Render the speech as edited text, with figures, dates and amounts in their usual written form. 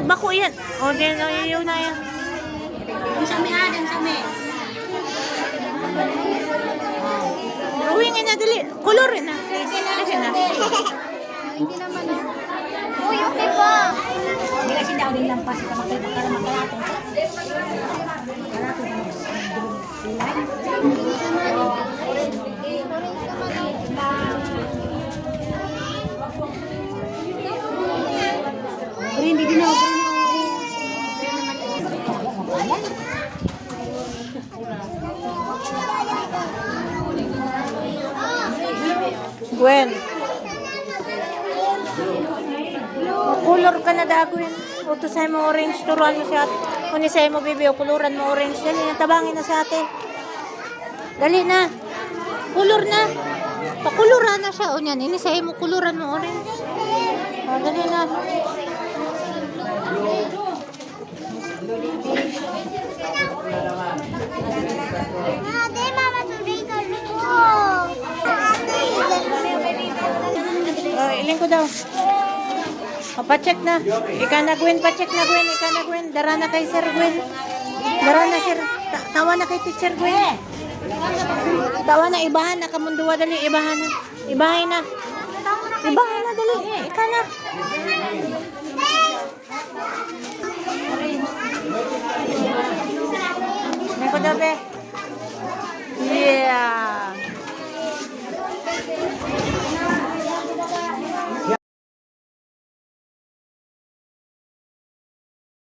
Bako yan. O, din, yun na yan. Ang sami ang sami. Uwi nga na, dali. Color na. Kasi na. Hindi naman ah. Uy, okay pa. Hindi kasi daw din lang pa sa makalato. Hindi din ako. Gwen. Color ka na dagwin. Utusay mo orange. Turuan mo siya. Unisay mo bibi. O kuluran mo orange. Dali na. Tabangin na sa ate. Dali na. Kulur na. Pakuluran na siya. O niyan. Inisay mo. Kuluran mo orange. O, dali na. Ate, mama, today ka rin ko. Iling ko daw. O, pacheck na. Ika na Gwen. Pacheck na Gwen. Ika na Gwen. Dara na kay Sir Gwen. Dara na Sir. Tawa na kay Teacher Gwen. Tawa na. Ibahan na. Kamunduwa dali. Ibahan na. Ibahin na. Ibahin na dali. Ika na. May ko daw be.